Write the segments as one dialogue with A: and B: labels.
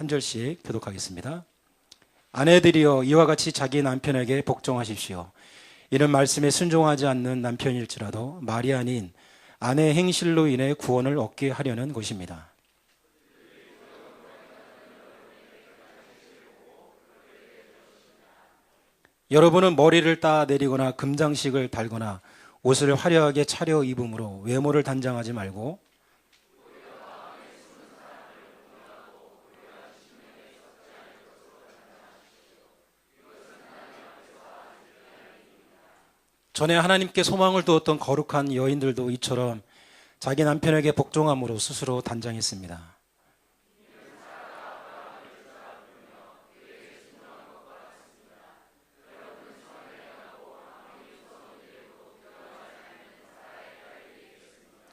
A: 한 절씩 교독하겠습니다. 아내들이여 이와 같이 자기 남편에게 복종하십시오. 이는 말씀에 순종하지 않는 남편일지라도 말이 아닌 아내의 행실로 인해 구원을 얻게 하려는 것입니다. 여러분은 머리를 따 내리거나 금장식을 달거나 옷을 화려하게 차려 입음으로 외모를 단장하지 말고 전에 하나님께 소망을 두었던 거룩한 여인들도 이처럼 자기 남편에게 복종함으로 스스로 단장했습니다.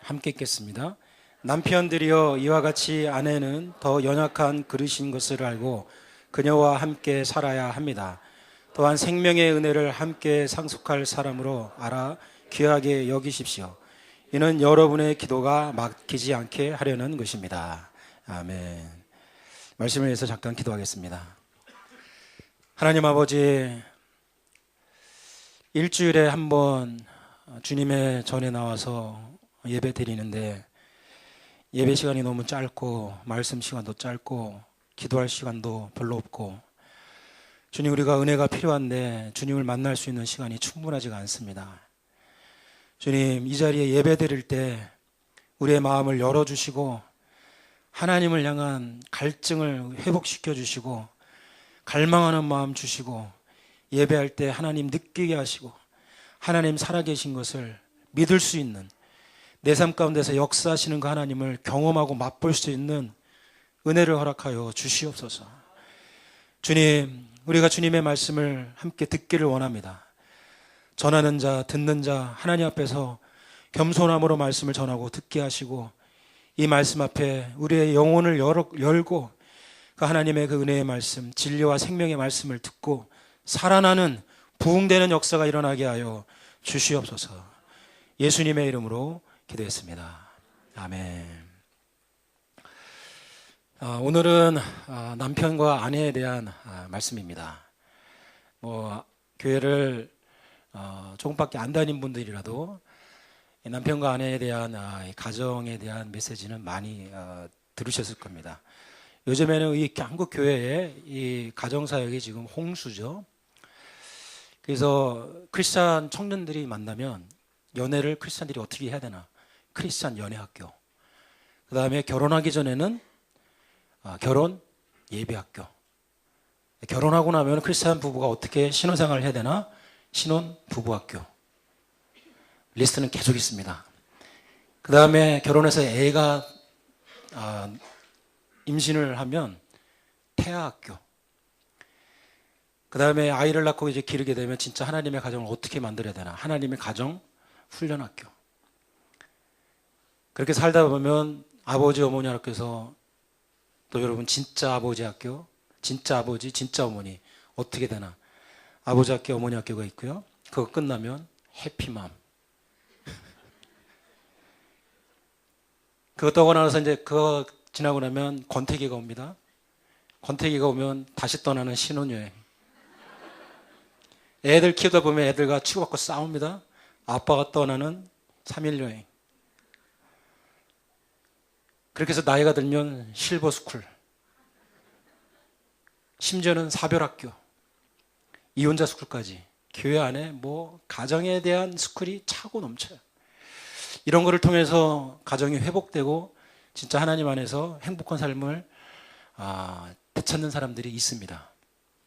A: 함께 읽겠습니다. 남편들이여 이와 같이 아내는 더 연약한 그릇인 것을 알고 그녀와 함께 살아야 합니다. 또한 생명의 은혜를 함께 상속할 사람으로 알아 귀하게 여기십시오. 이는 여러분의 기도가 막히지 않게 하려는 것입니다. 아멘. 말씀을 위해서 잠깐 기도하겠습니다. 하나님 아버지, 일주일에 한 번 주님의 전에 나와서 예배 드리는데 예배 시간이 너무 짧고 말씀 시간도 짧고 기도할 시간도 별로 없고 주님, 우리가 은혜가 필요한데 주님을 만날 수 있는 시간이 충분하지가 않습니다. 주님, 이 자리에 예배 드릴 때 우리의 마음을 열어주시고 하나님을 향한 갈증을 회복시켜 주시고 갈망하는 마음 주시고 예배할 때 하나님 느끼게 하시고 하나님 살아계신 것을 믿을 수 있는 내 삶 가운데서 역사하시는 그 하나님을 경험하고 맛볼 수 있는 은혜를 허락하여 주시옵소서. 주님, 우리가 주님의 말씀을 함께 듣기를 원합니다. 전하는 자, 듣는 자, 하나님 앞에서 겸손함으로 말씀을 전하고 듣게 하시고 이 말씀 앞에 우리의 영혼을 열고 그 하나님의 그 은혜의 말씀, 진리와 생명의 말씀을 듣고 살아나는 부흥되는 역사가 일어나게 하여 주시옵소서. 예수님의 이름으로 기도했습니다. 아멘. 오늘은 남편과 아내에 대한 말씀입니다. 교회를 조금밖에 안 다닌 분들이라도 남편과 아내에 대한 가정에 대한 메시지는 많이 들으셨을 겁니다. 요즘에는 이 한국 교회에 이 가정 사역이 지금 홍수죠. 그래서 크리스찬 청년들이 만나면 연애를 크리스찬들이 어떻게 해야 되나? 크리스찬 연애학교. 그 다음에 결혼하기 전에는 결혼 예배학교. 결혼하고 나면 크리스찬 부부가 어떻게 신혼생활을 해야 되나? 신혼 부부학교. 리스트는 계속 있습니다. 그 다음에 결혼해서 애가 임신을 하면 태아학교. 그 다음에 아이를 낳고 이제 기르게 되면 진짜 하나님의 가정을 어떻게 만들어야 되나? 하나님의 가정 훈련학교. 그렇게 살다 보면 아버지 어머니 학교에서 또 여러분 진짜 아버지 학교, 진짜 아버지, 진짜 어머니 어떻게 되나? 아버지 학교, 어머니 학교가 있고요. 그거 끝나면 해피맘. 그거 떠고 나서 이제 그거 지나고 나면 권태기가 옵니다. 권태기가 오면 다시 떠나는 신혼여행. 애들 키우다 보면 애들과 치고받고 싸웁니다. 아빠가 떠나는 3일 여행. 그렇게 해서 나이가 들면 실버스쿨. 심지어는 사별학교. 이혼자 스쿨까지. 교회 안에 가정에 대한 스쿨이 차고 넘쳐요. 이런 거를 통해서 가정이 회복되고 진짜 하나님 안에서 행복한 삶을 되찾는 사람들이 있습니다.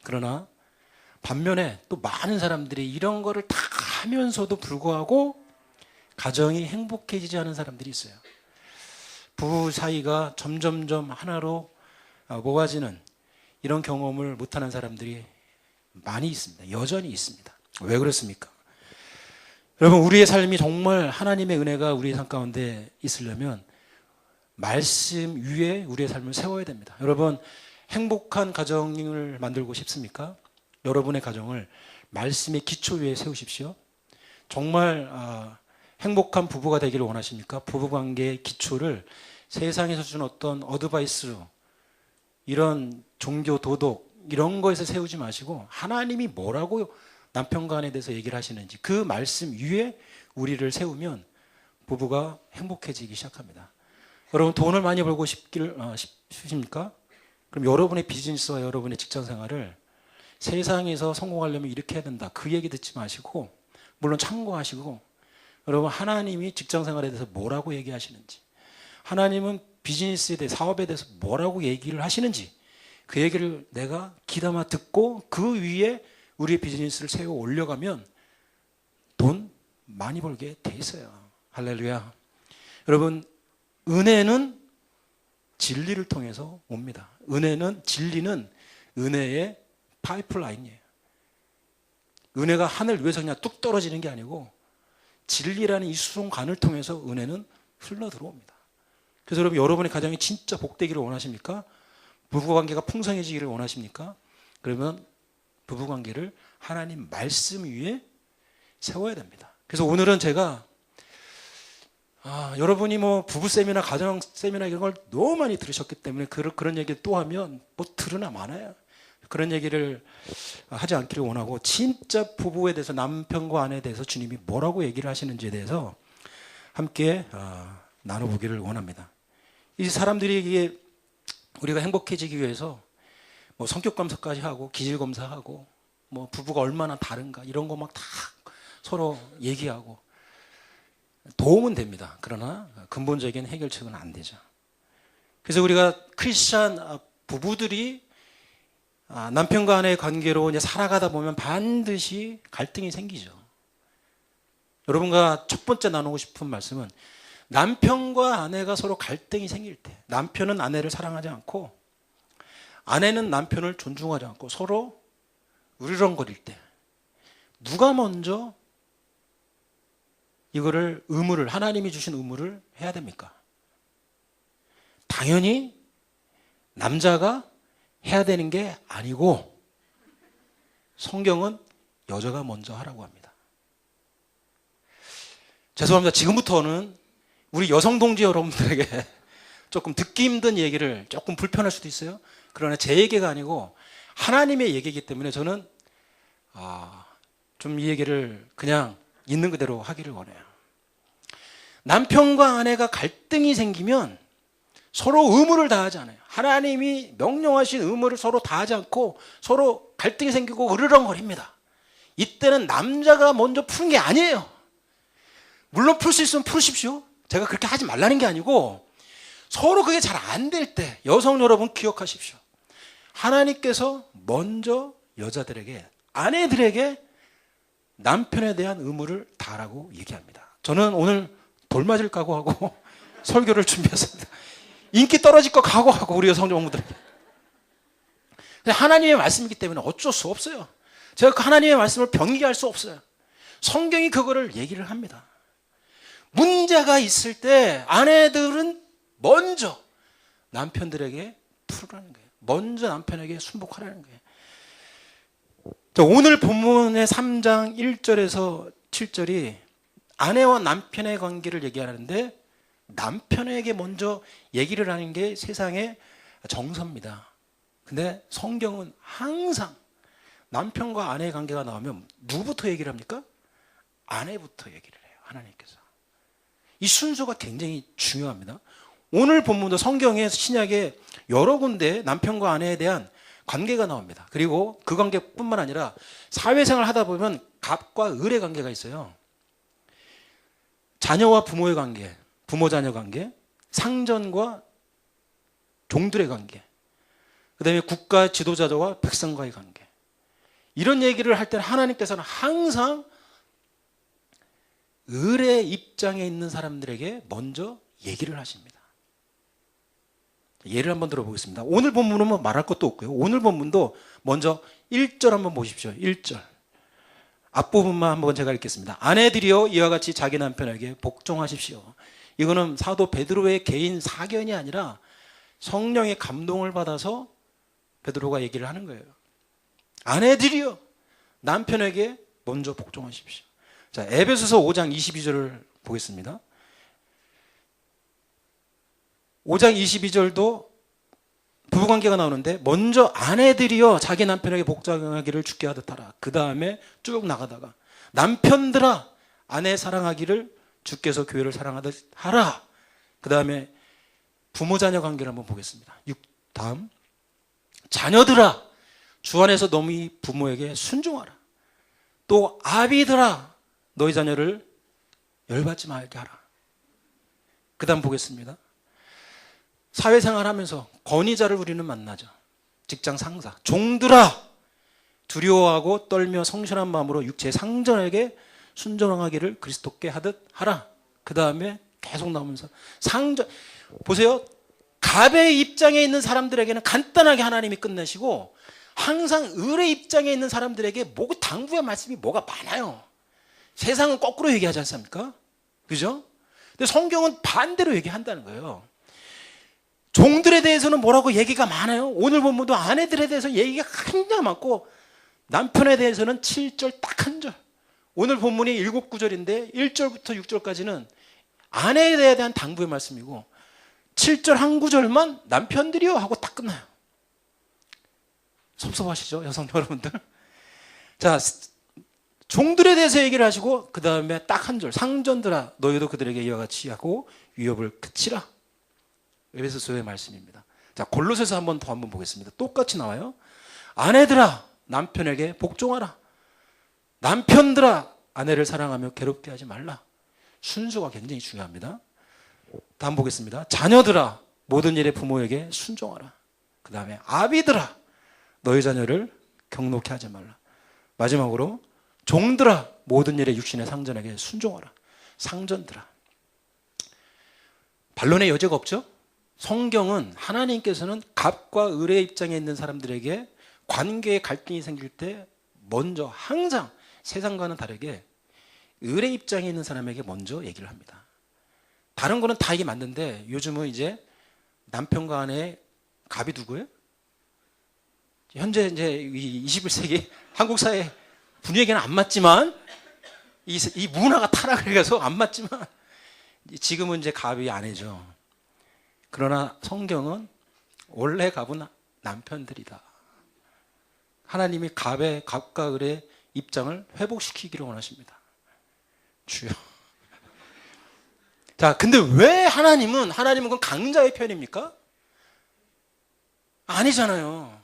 A: 그러나 반면에 또 많은 사람들이 이런 거를 다 하면서도 불구하고 가정이 행복해지지 않은 사람들이 있어요. 부부 사이가 점점점 하나로 모아지는 이런 경험을 못하는 사람들이 많이 있습니다. 여전히 있습니다. 왜 그렇습니까? 여러분, 우리의 삶이 정말 하나님의 은혜가 우리의 삶 가운데 있으려면 말씀 위에 우리의 삶을 세워야 됩니다. 여러분, 행복한 가정을 만들고 싶습니까? 여러분의 가정을 말씀의 기초 위에 세우십시오. 정말 행복한 부부가 되기를 원하십니까? 부부관계의 기초를 세상에서 준 어떤 어드바이스로 이런 종교 도덕 이런 거에서 세우지 마시고 하나님이 뭐라고 남편과 아내에 대해서 얘기를 하시는지 그 말씀 위에 우리를 세우면 부부가 행복해지기 시작합니다. 여러분 돈을 많이 벌고 싶습니까? 그럼 여러분의 비즈니스와 여러분의 직장 생활을 세상에서 성공하려면 이렇게 해야 된다. 그 얘기 듣지 마시고 물론 참고하시고 여러분 하나님이 직장 생활에 대해서 뭐라고 얘기하시는지 하나님은 비즈니스에 대해 사업에 대해서 뭐라고 얘기를 하시는지 그 얘기를 내가 귀담아 듣고 그 위에 우리의 비즈니스를 세워 올려가면 돈 많이 벌게 돼 있어요. 할렐루야. 여러분 은혜는 진리를 통해서 옵니다. 진리는 은혜의 파이프라인이에요. 은혜가 하늘 위에서 그냥 뚝 떨어지는 게 아니고 진리라는 이 수송관을 통해서 은혜는 흘러 들어옵니다. 그래서 여러분의 가정이 진짜 복되기를 원하십니까? 부부관계가 풍성해지기를 원하십니까? 그러면 부부관계를 하나님 말씀 위에 세워야 됩니다. 그래서 오늘은 제가 여러분이 뭐 부부 세미나 가정 세미나 이런 걸 너무 많이 들으셨기 때문에 그런 얘기를 또 하면 뭐 들으나 마나요. 그런 얘기를 하지 않기를 원하고 진짜 부부에 대해서 남편과 아내에 대해서 주님이 뭐라고 얘기를 하시는지에 대해서 함께 나눠보기를 원합니다. 이 사람들이 이게 우리가 행복해지기 위해서 뭐 성격 검사까지 하고 기질 검사하고 뭐 부부가 얼마나 다른가 이런 거 막 다 서로 얘기하고 도움은 됩니다. 그러나 근본적인 해결책은 안 되죠. 그래서 우리가 크리스찬 부부들이 남편과 아내의 관계로 이제 살아가다 보면 반드시 갈등이 생기죠. 여러분과 첫 번째 나누고 싶은 말씀은 남편과 아내가 서로 갈등이 생길 때 남편은 아내를 사랑하지 않고 아내는 남편을 존중하지 않고 서로 으르렁거릴 때 누가 먼저 이거를 하나님이 주신 의무를 해야 됩니까? 당연히 남자가 해야 되는 게 아니고 성경은 여자가 먼저 하라고 합니다. 죄송합니다. 지금부터는 우리 여성 동지 여러분들에게 조금 듣기 힘든 얘기를 조금 불편할 수도 있어요. 그러나 제 얘기가 아니고 하나님의 얘기이기 때문에 저는 좀 이 얘기를 그냥 있는 그대로 하기를 원해요. 남편과 아내가 갈등이 생기면 서로 의무를 다하지 않아요. 하나님이 명령하신 의무를 서로 다하지 않고 서로 갈등이 생기고 으르렁거립니다. 이때는 남자가 먼저 푸는 게 아니에요. 물론 풀 수 있으면 푸십시오. 제가 그렇게 하지 말라는 게 아니고 서로 그게 잘 안 될 때 여성 여러분 기억하십시오. 하나님께서 먼저 여자들에게 아내들에게 남편에 대한 의무를 다하라고 얘기합니다. 저는 오늘 돌 맞을 각오하고 설교를 준비했습니다. 인기 떨어질 거 각오하고 우리 여성정부들에게. 하나님의 말씀이기 때문에 어쩔 수 없어요. 제가 그 하나님의 말씀을 변기할 수 없어요. 성경이 그거를 얘기를 합니다. 문제가 있을 때 아내들은 먼저 남편들에게 풀으라는 거예요. 먼저 남편에게 순복하라는 거예요. 오늘 본문의 3장 1절에서 7절이 아내와 남편의 관계를 얘기하는데 남편에게 먼저 얘기를 하는 게 세상의 정서입니다. 근데 성경은 항상 남편과 아내의 관계가 나오면 누구부터 얘기를 합니까? 아내부터 얘기를 해요. 하나님께서. 이 순서가 굉장히 중요합니다. 오늘 본문도 성경의 신약에 여러 군데 남편과 아내에 대한 관계가 나옵니다. 그리고 그 관계뿐만 아니라 사회생활 하다 보면 갑과 을의 관계가 있어요. 자녀와 부모의 관계, 부모-자녀 관계, 상전과 종들의 관계, 그 다음에 국가 지도자와 백성과의 관계. 이런 얘기를 할 때는 하나님께서는 항상 을의 입장에 있는 사람들에게 먼저 얘기를 하십니다. 예를 한번 들어보겠습니다. 오늘 본문은 뭐 말할 것도 없고요. 오늘 본문도 먼저 1절 한번 보십시오. 1절. 앞부분만 한번 제가 읽겠습니다. 아내들이여 이와 같이 자기 남편에게 복종하십시오. 이거는 사도 베드로의 개인 사견이 아니라 성령의 감동을 받아서 베드로가 얘기를 하는 거예요. 아내들이여 남편에게 먼저 복종하십시오. 자, 에베소서 5장 22절을 보겠습니다. 5장 22절도 부부관계가 나오는데 먼저 아내들이여 자기 남편에게 복종하기를 주께 하듯 하라. 그 다음에 쭉 나가다가 남편들아 아내 사랑하기를 주께서 교회를 사랑하듯 하라. 그 다음에 부모 자녀 관계를 한번 보겠습니다. 다음 자녀들아 주 안에서 너희 부모에게 순종하라. 또 아비들아 너희 자녀를 열받지 말게 하라. 그 다음 보겠습니다. 사회생활 하면서 건의자를 우리는 만나죠. 직장 상사. 종들아 두려워하고 떨며 성실한 마음으로 육체의 상전에게 순종하기를 그리스도께 하듯 하라. 그 다음에 계속 나오면서 상전. 보세요. 갑의 입장에 있는 사람들에게는 간단하게 하나님이 끝내시고 항상 을의 입장에 있는 사람들에게 뭐고 당부의 말씀이 뭐가 많아요. 세상은 거꾸로 얘기하지 않습니까? 그죠? 근데 성경은 반대로 얘기한다는 거예요. 종들에 대해서는 뭐라고 얘기가 많아요. 오늘 본문도 아내들에 대해서 얘기가 굉장히 많고 남편에 대해서는 7절 딱 한 절. 오늘 본문이 7구절인데 1절부터 6절까지는 아내에 대한 당부의 말씀이고 7절 한 구절만 남편들이요 하고 딱 끝나요. 섭섭하시죠? 여성 여러분들. 자, 종들에 대해서 얘기를 하시고 그 다음에 딱 한 절. 상전들아 너희도 그들에게 이와 같이 하고 위협을 그치라. 에베소서의 말씀입니다. 자, 골로새서 한번 보겠습니다. 똑같이 나와요. 아내들아 남편에게 복종하라. 남편들아 아내를 사랑하며 괴롭게 하지 말라. 순수가 굉장히 중요합니다. 다음 보겠습니다. 자녀들아 모든 일에 부모에게 순종하라. 그 다음에 아비들아 너희 자녀를 경노케 하지 말라. 마지막으로 종들아 모든 일에 육신의 상전에게 순종하라. 상전들아. 반론의 여지가 없죠? 성경은 하나님께서는 갑과 을의 입장에 있는 사람들에게 관계에 갈등이 생길 때 먼저 항상 세상과는 다르게 을의 입장에 있는 사람에게 먼저 얘기를 합니다. 다른 거는 다 이게 맞는데 요즘은 이제 남편과 아내의 갑이 누구예요? 현재 이제 21세기 한국 사회 분위기에는 안 맞지만 이 문화가 타락을 해서 안 맞지만 지금은 이제 갑이 아내죠. 그러나 성경은 원래 갑은 남편들이다. 하나님이 갑과 을의 입장을 회복시키기를 원하십니다. 주여. 자, 근데 왜 하나님은 그건 강자의 편입니까? 아니잖아요.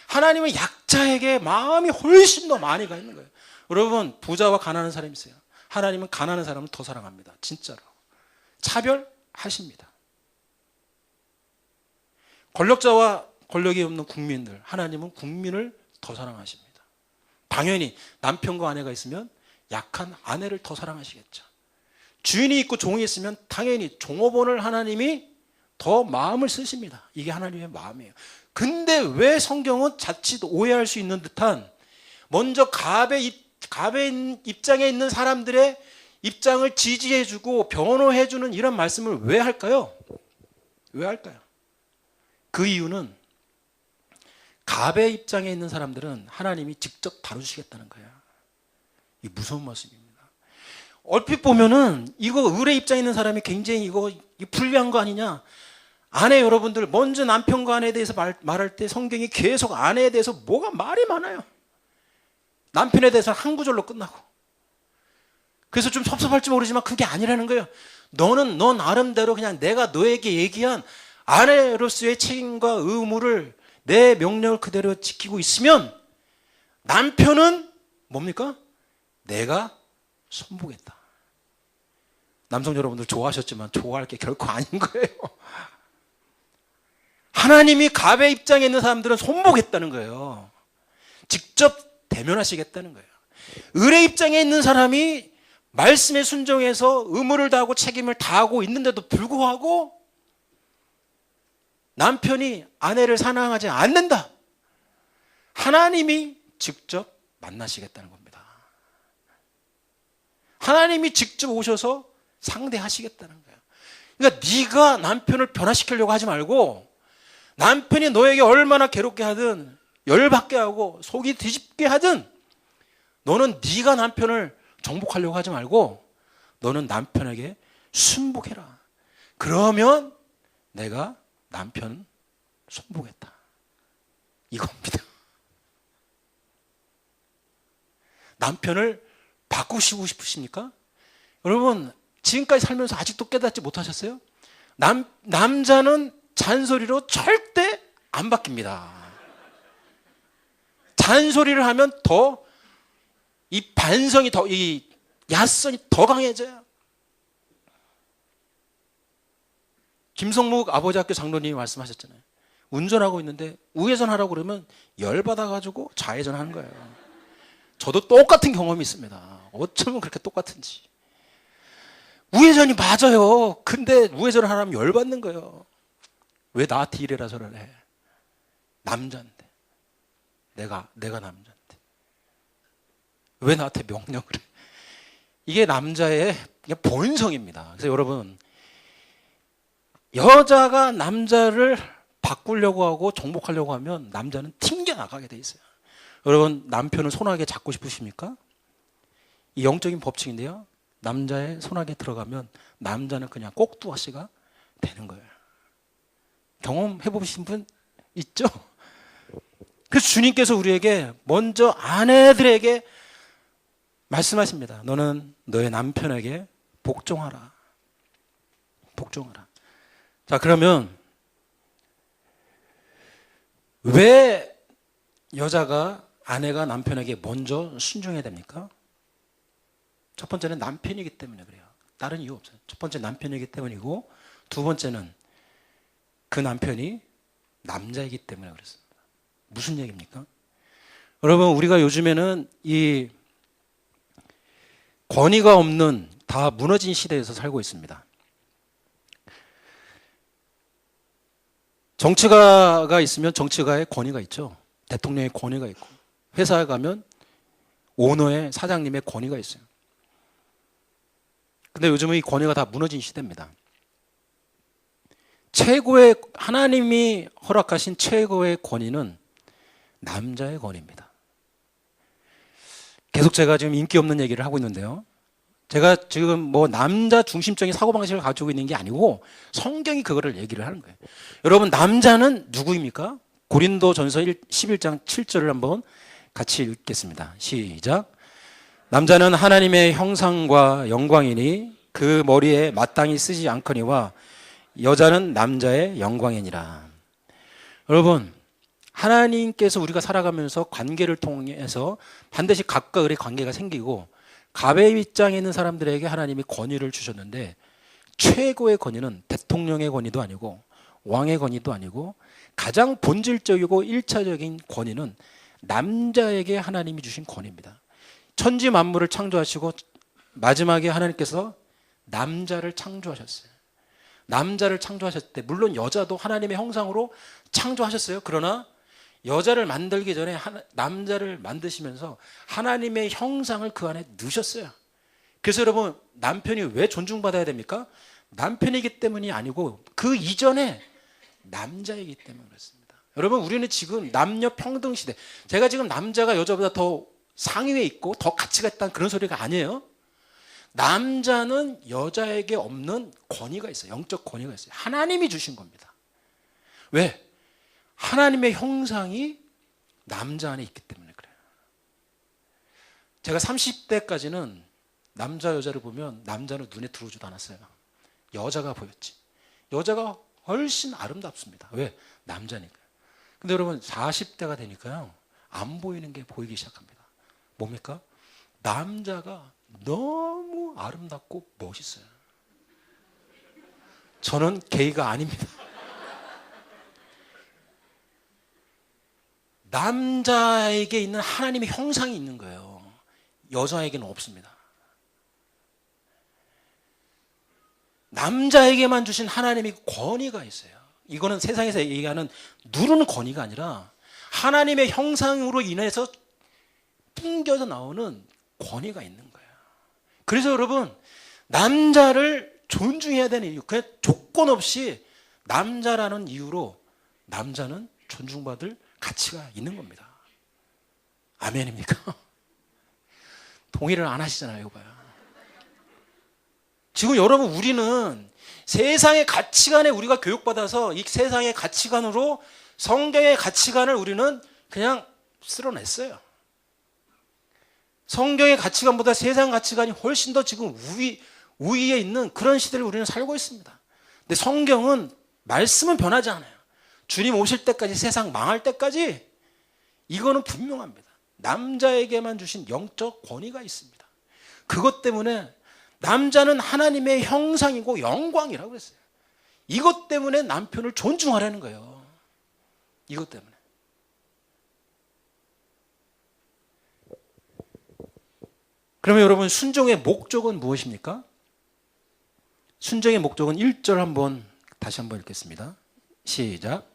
A: 하나님은 약자에게 마음이 훨씬 더 많이 가 있는 거예요. 여러분, 부자와 가난한 사람이 있어요. 하나님은 가난한 사람을 더 사랑합니다. 진짜로. 차별하십니다. 권력자와 권력이 없는 국민들, 하나님은 국민을 더 사랑하십니다. 당연히 남편과 아내가 있으면 약한 아내를 더 사랑하시겠죠. 주인이 있고 종이 있으면 당연히 종업원을 하나님이 더 마음을 쓰십니다. 이게 하나님의 마음이에요. 근데 왜 성경은 자칫 오해할 수 있는 듯한 먼저 갑의 입장에 있는 사람들의 입장을 지지해주고 변호해주는 이런 말씀을 왜 할까요? 왜 할까요? 그 이유는 갑의 입장에 있는 사람들은 하나님이 직접 다루시겠다는 거예요. 이 무서운 말씀입니다. 얼핏 보면은 이거 을의 입장에 있는 사람이 굉장히 이거 불리한 거 아니냐. 아내 여러분들 먼저 남편과 아내에 대해서 말할 때 성경이 계속 아내에 대해서 뭐가 말이 많아요. 남편에 대해서는 한 구절로 끝나고. 그래서 좀 섭섭할지 모르지만 그게 아니라는 거예요. 너는 너 나름대로 그냥 내가 너에게 얘기한 아내로서의 책임과 의무를 내 명령을 그대로 지키고 있으면 남편은 뭡니까? 내가 손보겠다. 남성 여러분들 좋아하셨지만 좋아할 게 결코 아닌 거예요. 하나님이 갑의 입장에 있는 사람들은 손보겠다는 거예요. 직접 대면하시겠다는 거예요. 을의 입장에 있는 사람이 말씀에 순종해서 의무를 다하고 책임을 다하고 있는데도 불구하고 남편이 아내를 사랑하지 않는다. 하나님이 직접 만나시겠다는 겁니다. 하나님이 직접 오셔서 상대하시겠다는 거예요. 그러니까 네가 남편을 변화시키려고 하지 말고 남편이 너에게 얼마나 괴롭게 하든 열받게 하고 속이 뒤집게 하든 너는 네가 남편을 정복하려고 하지 말고 너는 남편에게 순복해라. 그러면 내가 남편 손보겠다. 이겁니다. 남편을 바꾸시고 싶으십니까? 여러분, 지금까지 살면서 아직도 깨닫지 못하셨어요? 남자는 잔소리로 절대 안 바뀝니다. 잔소리를 하면 더 이 반성이 이 야성이 더 강해져요. 김성묵 아버지 학교 장로님이 말씀하셨잖아요. 운전하고 있는데 우회전 하라고 그러면 열받아가지고 좌회전 하는 거예요. 저도 똑같은 경험이 있습니다. 어쩌면 그렇게 똑같은지. 우회전이 맞아요. 근데 우회전을 하라면 열받는 거예요. 왜 나한테 이래라 저래라 해. 남자인데. 내가 남자인데. 왜 나한테 명령을 해. 이게 남자의 그냥 본성입니다. 그래서 여러분, 여자가 남자를 바꾸려고 하고 정복하려고 하면 남자는 튕겨나가게 돼 있어요. 여러분, 남편을 손아귀에 잡고 싶으십니까? 이 영적인 법칙인데요. 남자의 손아귀에 들어가면 남자는 그냥 꼭두아씨가 되는 거예요. 경험해 보신 분 있죠? 그래서 주님께서 우리에게 먼저 아내들에게 말씀하십니다. 너는 너의 남편에게 복종하라. 복종하라. 자, 그러면 왜 아내가 남편에게 먼저 순종해야 됩니까? 첫 번째는 남편이기 때문에 그래요. 다른 이유 없어요. 첫 번째 남편이기 때문이고, 두 번째는 그 남편이 남자이기 때문에 그렇습니다. 무슨 얘기입니까? 여러분, 우리가 요즘에는 이 권위가 없는 다 무너진 시대에서 살고 있습니다. 정치가가 있으면 정치가의 권위가 있죠. 대통령의 권위가 있고, 회사에 가면 오너의 사장님의 권위가 있어요. 근데 요즘은 이 권위가 다 무너진 시대입니다. 하나님이 허락하신 최고의 권위는 남자의 권위입니다. 계속 제가 지금 인기 없는 얘기를 하고 있는데요. 제가 지금 뭐 남자 중심적인 사고방식을 가지고 있는 게 아니고 성경이 그거를 얘기를 하는 거예요. 여러분, 남자는 누구입니까? 고린도전서 11장 7절을 한번 같이 읽겠습니다. 시작. 남자는 하나님의 형상과 영광이니 그 머리에 마땅히 쓰지 않거니와 여자는 남자의 영광이니라. 여러분, 하나님께서 우리가 살아가면서 관계를 통해서 반드시 갑과 을의 관계가 생기고, 갑의 입장에 있는 사람들에게 하나님이 권위를 주셨는데, 최고의 권위는 대통령의 권위도 아니고 왕의 권위도 아니고 가장 본질적이고 1차적인 권위는 남자에게 하나님이 주신 권위입니다. 천지 만물을 창조하시고 마지막에 하나님께서 남자를 창조하셨어요. 남자를 창조하셨을 때 물론 여자도 하나님의 형상으로 창조하셨어요. 그러나 여자를 만들기 전에 남자를 만드시면서 하나님의 형상을 그 안에 넣으셨어요. 그래서 여러분, 남편이 왜 존중받아야 됩니까? 남편이기 때문이 아니고 그 이전에 남자이기 때문에 그렇습니다. 여러분, 우리는 지금 남녀 평등 시대, 제가 지금 남자가 여자보다 더 상위에 있고 더 가치가 있다는 그런 소리가 아니에요. 남자는 여자에게 없는 권위가 있어요. 영적 권위가 있어요. 하나님이 주신 겁니다. 왜? 하나님의 형상이 남자 안에 있기 때문에 그래요. 제가 30대까지는 남자 여자를 보면 남자는 눈에 들어오지도 않았어요. 여자가 보였지. 여자가 훨씬 아름답습니다. 왜? 남자니까요. 근데 여러분, 40대가 되니까요, 안 보이는 게 보이기 시작합니다. 뭡니까? 남자가 너무 아름답고 멋있어요. 저는 게이가 아닙니다. 남자에게 있는 하나님의 형상이 있는 거예요. 여자에게는 없습니다. 남자에게만 주신 하나님의 권위가 있어요. 이거는 세상에서 얘기하는 누르는 권위가 아니라 하나님의 형상으로 인해서 풍겨져 나오는 권위가 있는 거예요. 그래서 여러분, 남자를 존중해야 되는 이유, 그냥 조건 없이 남자라는 이유로 남자는 존중받을 가치가 있는 겁니다. 아멘입니까? 동의를 안 하시잖아요. 이거 봐요. 지금 여러분, 우리는 세상의 가치관에 우리가 교육받아서 이 세상의 가치관으로 성경의 가치관을 우리는 그냥 쓸어냈어요. 성경의 가치관보다 세상 가치관이 훨씬 더 지금 우위에 있는 그런 시대를 우리는 살고 있습니다. 근데 성경은 말씀은 변하지 않아요. 주님 오실 때까지, 세상 망할 때까지 이거는 분명합니다. 남자에게만 주신 영적 권위가 있습니다. 그것 때문에 남자는 하나님의 형상이고 영광이라고 그랬어요. 이것 때문에 남편을 존중하라는 거예요. 이것 때문에. 그러면 여러분, 순종의 목적은 무엇입니까? 순종의 목적은 1절 다시 한번 읽겠습니다. 시작.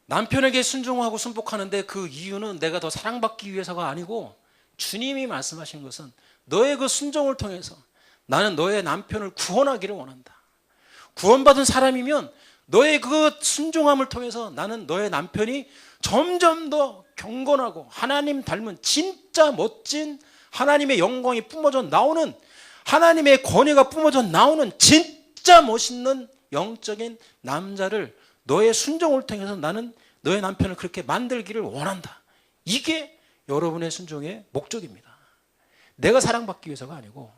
A: 남편에게 순종하고 순복하는데 그 이유는 내가 더 사랑받기 위해서가 아니고, 주님이 말씀하신 것은 너의 그 순종을 통해서 나는 너의 남편을 구원하기를 원한다. 구원받은 사람이면 너의 그 순종함을 통해서 나는 너의 남편이 점점 더 경건하고 하나님 닮은 진짜 멋진 하나님의 영광이 뿜어져 나오는, 하나님의 권위가 뿜어져 나오는 진짜 멋있는 영적인 남자를 너의 순종을 통해서 나는 너의 남편을 그렇게 만들기를 원한다. 이게 여러분의 순종의 목적입니다. 내가 사랑받기 위해서가 아니고,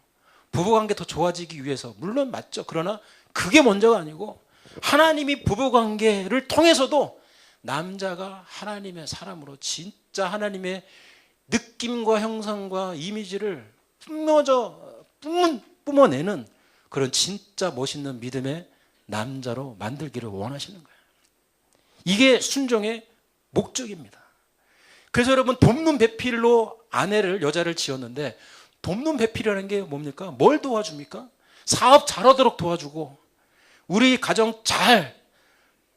A: 부부관계 더 좋아지기 위해서, 물론 맞죠. 그러나 그게 먼저가 아니고, 하나님이 부부관계를 통해서도 남자가 하나님의 사람으로 진짜 하나님의 느낌과 형상과 이미지를 뿜어내는 그런 진짜 멋있는 믿음의 남자로 만들기를 원하시는 거예요. 이게 순종의 목적입니다. 그래서 여러분, 돕는 배필로 여자를 지었는데, 돕는 배필이라는 게 뭡니까? 뭘 도와줍니까? 사업 잘하도록 도와주고, 우리 가정 잘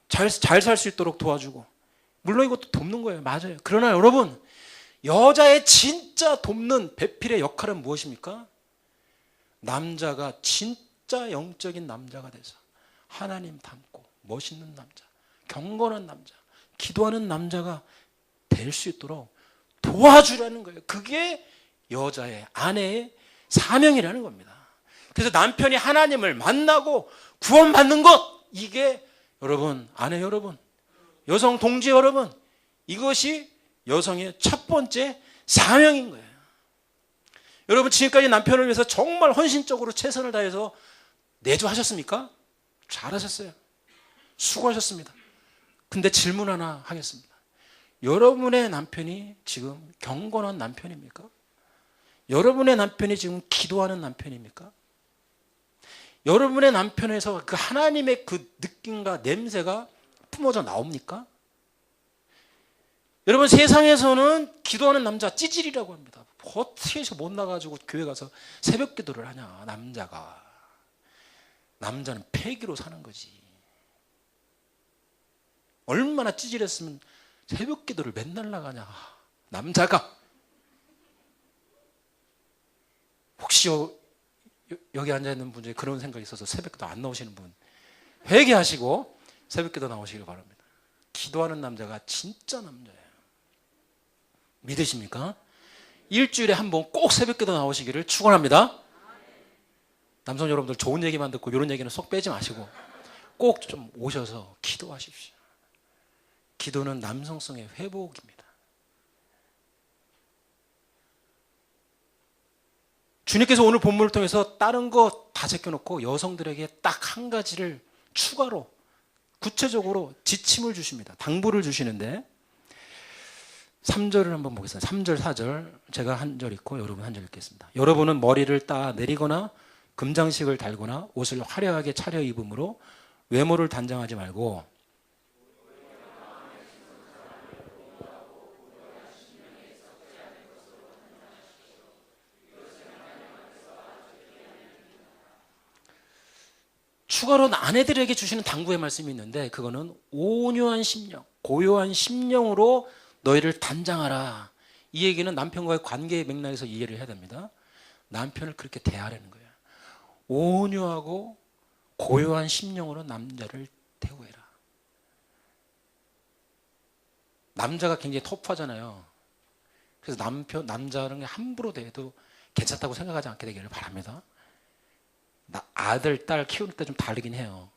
A: 살 수 있도록 도와주고, 물론 이것도 돕는 거예요. 맞아요. 그러나 여러분, 여자의 진짜 돕는 배필의 역할은 무엇입니까? 남자가 진짜 영적인 남자가 돼서 하나님 닮고 멋있는 남자, 경건한 남자, 기도하는 남자가 될 수 있도록 도와주라는 거예요. 그게 여자의, 아내의 사명이라는 겁니다. 그래서 남편이 하나님을 만나고 구원받는 것, 이게 여러분, 아내 여러분, 여성 동지 여러분, 이것이 여성의 첫 번째 사명인 거예요. 여러분, 지금까지 남편을 위해서 정말 헌신적으로 최선을 다해서 내조하셨습니까? 잘하셨어요. 수고하셨습니다. 근데 질문 하나 하겠습니다. 여러분의 남편이 지금 경건한 남편입니까? 여러분의 남편이 지금 기도하는 남편입니까? 여러분의 남편에서 그 하나님의 그 느낌과 냄새가 품어져 나옵니까? 여러분, 세상에서는 기도하는 남자 찌질이라고 합니다. 어떻게 해서 못 나가지고 교회 가서 새벽 기도를 하냐, 남자가. 남자는 패기로 사는 거지. 얼마나 찌질했으면 새벽 기도를 맨날 나가냐, 남자가. 혹시 여기 앉아있는 분 중에 그런 생각이 있어서 새벽 기도 안 나오시는 분, 회개하시고 새벽 기도 나오시길 바랍니다. 기도하는 남자가 진짜 남자예요. 믿으십니까? 일주일에 한 번 꼭 새벽 기도 나오시기를 축원합니다. 남성 여러분들, 좋은 얘기만 듣고 이런 얘기는 쏙 빼지 마시고 꼭 좀 오셔서 기도하십시오. 기도는 남성성의 회복입니다. 주님께서 오늘 본문을 통해서 다른 거 다 제껴놓고 여성들에게 딱 한 가지를 추가로 구체적으로 지침을 주십니다. 당부를 주시는데, 3절을 한번 보겠습니다. 3절, 4절, 제가 한 절 읽고 여러분 한 절 읽겠습니다. 여러분은 머리를 따 내리거나 금장식을 달거나 옷을 화려하게 차려 입음으로 외모를 단장하지 말고, 추가로 아내들에게 주시는 당부의 말씀이 있는데, 그거는 온유한 심령, 고요한 심령으로 너희를 단장하라. 이 얘기는 남편과의 관계의 맥락에서 이해를 해야 됩니다. 남편을 그렇게 대하라는 거예요. 온유하고 고요한 심령으로 남자를 대우해라. 남자가 굉장히 터프하잖아요. 그래서 남자는 함부로 대해도 괜찮다고 생각하지 않게 되기를 바랍니다. 아들, 딸 키울 때 좀 다르긴 해요.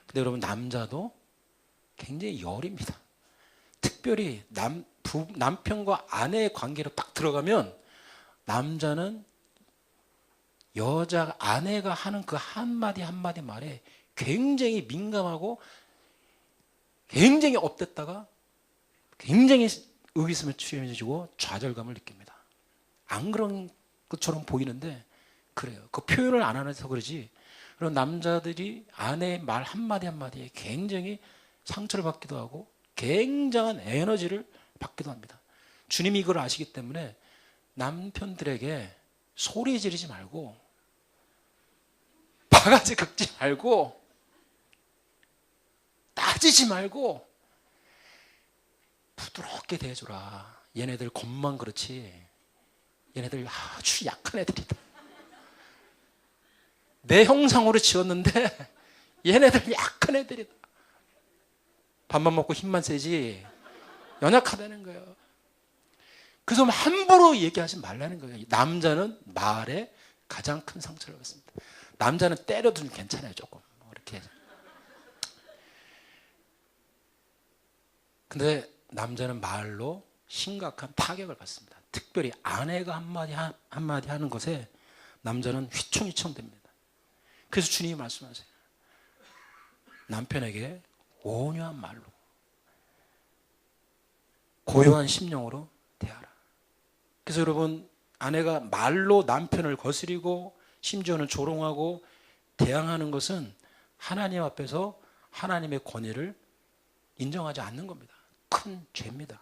A: 근데 여러분, 남자도 굉장히 열입니다. 특별히 남편과 아내의 관계로 딱 들어가면 남자는 여자 아내가 하는 그 한마디 한마디 말에 굉장히 민감하고 굉장히 업됐다가 굉장히 의기심에 취해지고 좌절감을 느낍니다. 안 그런 것처럼 보이는데 그래요. 그 표현을 안 해서 그러지. 그런 남자들이 아내의 말 한마디 한마디에 굉장히 상처를 받기도 하고 굉장한 에너지를 받기도 합니다. 주님이 이걸 아시기 때문에 남편들에게 소리 지르지 말고 바가지 긁지 말고 따지지 말고 부드럽게 대해줘라. 얘네들 겉만 그렇지 얘네들 아주 약한 애들이다. 내 형상으로 지었는데 얘네들 약한 애들이다. 밥만 먹고 힘만 세지 연약하다는 거예요. 그래서 함부로 얘기하지 말라는 거예요. 남자는 말에 가장 큰 상처를 받습니다. 남자는 때려도 좀 괜찮아요. 조금 이렇게. 근데 남자는 말로 심각한 타격을 받습니다. 특별히 아내가 한마디 하는 것에 남자는 휘청휘청 됩니다. 그래서 주님이 말씀하세요. 남편에게 온유한 말로 고요한 심령으로 대하라. 그래서 여러분, 아내가 말로 남편을 거스리고 심지어는 조롱하고 대항하는 것은 하나님 앞에서 하나님의 권위를 인정하지 않는 겁니다. 큰 죄입니다.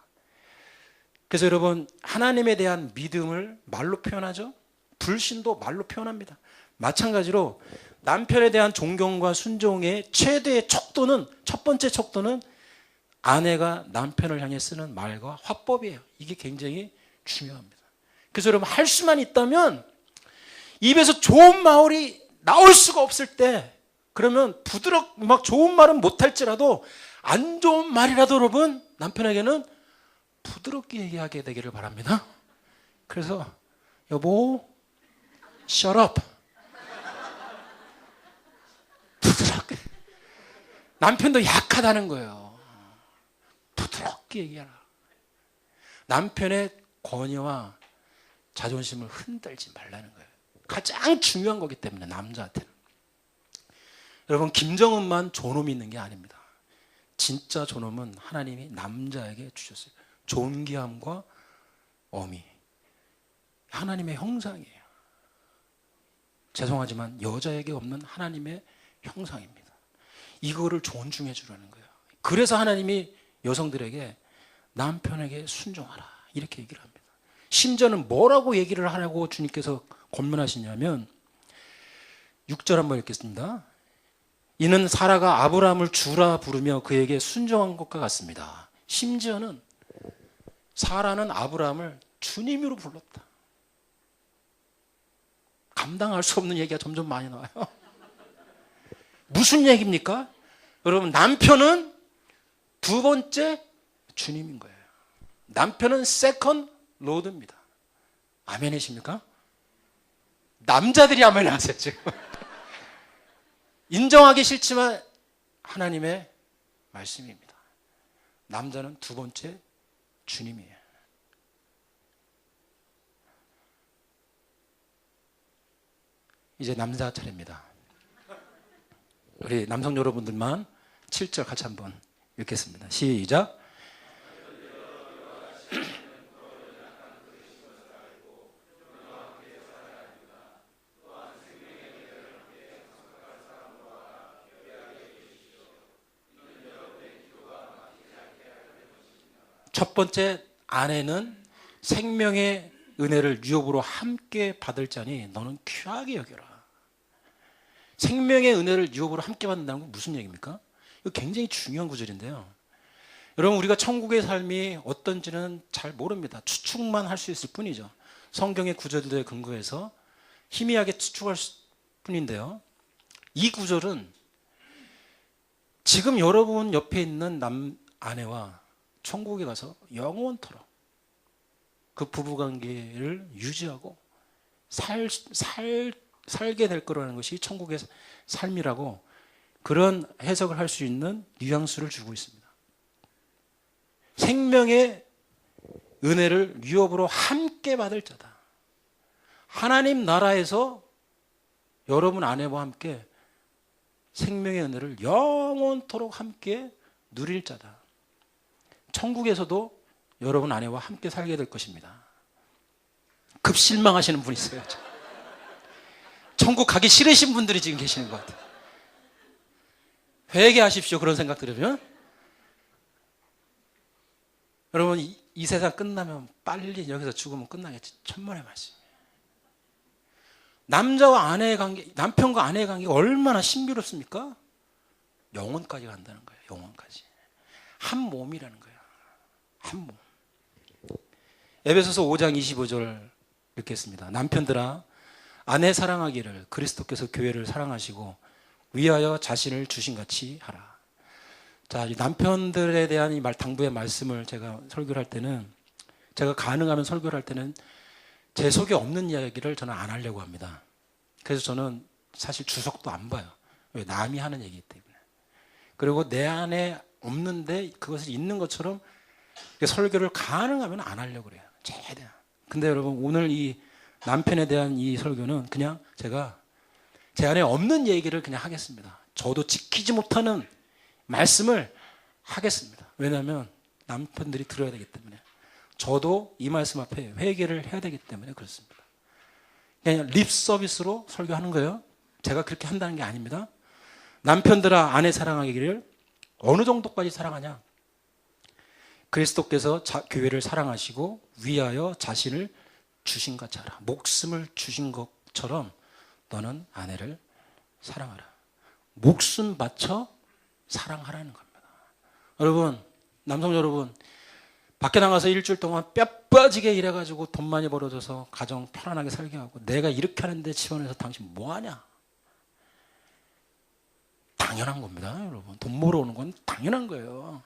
A: 그래서 여러분, 하나님에 대한 믿음을 말로 표현하죠. 불신도 말로 표현합니다. 마찬가지로 남편에 대한 존경과 순종의 최대의 척도는, 첫 번째 척도는 아내가 남편을 향해 쓰는 말과 화법이에요. 이게 굉장히 중요합니다. 그래서 여러분, 할 수만 있다면 입에서 좋은 말이 나올 수가 없을 때, 그러면 막 좋은 말은 못할지라도 안 좋은 말이라도 여러분, 남편에게는 부드럽게 얘기하게 되기를 바랍니다. 그래서 여보, shut up. 부드럽게. 남편도 약하다는 거예요. 부드럽게 얘기하라. 남편의 권위와 자존심을 흔들지 말라는 거예요. 가장 중요한 거기 때문에 남자한테는. 여러분, 김정은만 존엄이 있는 게 아닙니다. 진짜 존엄은 하나님이 남자에게 주셨어요. 존귀함과 어미. 하나님의 형상이에요. 죄송하지만 여자에게 없는 하나님의 형상입니다. 이거를 존중해 주라는 거예요. 그래서 하나님이 여성들에게 남편에게 순종하라 이렇게 얘기를 합니다. 심지어는 뭐라고 얘기를 하라고 주님께서 권면하시냐면 6절 한번 읽겠습니다. 이는 사라가 아브라함을 주라 부르며 그에게 순종한 것과 같습니다. 심지어는 사라는 아브라함을 주님으로 불렀다. 감당할 수 없는 얘기가 점점 많이 나와요. 무슨 얘기입니까? 여러분, 남편은 두 번째 주님인 거예요. 남편은 세컨 로드입니다. 아멘이십니까? 남자들이 아멘 하세요 지금. 인정하기 싫지만 하나님의 말씀입니다. 남자는 두 번째 주님이에요. 이제 남자 차례입니다. 우리 남성 여러분들만 7절 같이 한번 읽겠습니다. 시작. 첫 번째, 아내는 생명의 은혜를 유업으로 함께 받을 자니 너는 귀하게 여겨라. 생명의 은혜를 유업으로 함께 받는다는 건 무슨 얘기입니까? 이거 굉장히 중요한 구절인데요. 여러분, 우리가 천국의 삶이 어떤지는 잘 모릅니다. 추측만 할 수 있을 뿐이죠. 성경의 구절들에 근거해서 희미하게 추측할 뿐인데요. 이 구절은 지금 여러분 옆에 있는 아내와 천국에 가서 영원토록 그 부부관계를 유지하고 살게 될 거라는 것이 천국의 삶이라고, 그런 해석을 할 수 있는 뉘앙스를 주고 있습니다. 생명의 은혜를 유업으로 함께 받을 자다. 하나님 나라에서 여러분 아내와 함께 생명의 은혜를 영원토록 함께 누릴 자다. 천국에서도 여러분 아내와 함께 살게 될 것입니다. 급 실망하시는 분이 있어요. 천국 가기 싫으신 분들이 지금 계시는 것 같아요. 회개하십시오. 그런 생각 들으면. 여러분, 이 세상 끝나면 빨리 여기서 죽으면 끝나겠지. 천만의 말씀이에요. 남자와 아내의 관계, 남편과 아내의 관계가 얼마나 신비롭습니까? 영혼까지 간다는 거예요. 영혼까지. 한 몸이라는 거예요. 한 몸. 에베소서 5장 25절 이렇게 했습니다. 남편들아, 아내 사랑하기를 그리스도께서 교회를 사랑하시고 위하여 자신을 주신같이 하라. 자, 이 남편들에 대한 이 당부의 말씀을 제가 설교를 할 때는, 제가 가능하면 설교를 할 때는 제 속에 없는 이야기를 저는 안 하려고 합니다. 그래서 저는 사실 주석도 안 봐요. 왜? 남이 하는 얘기이기 때문에. 그리고 내 안에 없는데 그것을 있는 것처럼 설교를 가능하면 안 하려고 그래요. 최대한. 근데 여러분, 오늘 이 남편에 대한 이 설교는 그냥 제가 제 안에 없는 얘기를 그냥 하겠습니다. 저도 지키지 못하는 말씀을 하겠습니다. 왜냐하면 남편들이 들어야 되기 때문에, 저도 이 말씀 앞에 회개를 해야 되기 때문에 그렇습니다. 그냥 립 서비스로 설교하는 거예요. 제가 그렇게 한다는 게 아닙니다. 남편들아, 아내 사랑하기를 어느 정도까지 사랑하냐? 그리스도께서 교회를 사랑하시고 위하여 자신을 주신 것처럼, 목숨을 주신 것처럼 너는 아내를 사랑하라. 목숨 바쳐 사랑하라는 겁니다. 여러분, 남성 여러분, 밖에 나가서 일주일 동안 뼈 빠지게 일해가지고 돈 많이 벌어줘서 가정 편안하게 살게 하고, 내가 이렇게 하는데 집안에서 당신 뭐하냐? 당연한 겁니다. 여러분, 돈 벌어오는 건 당연한 거예요.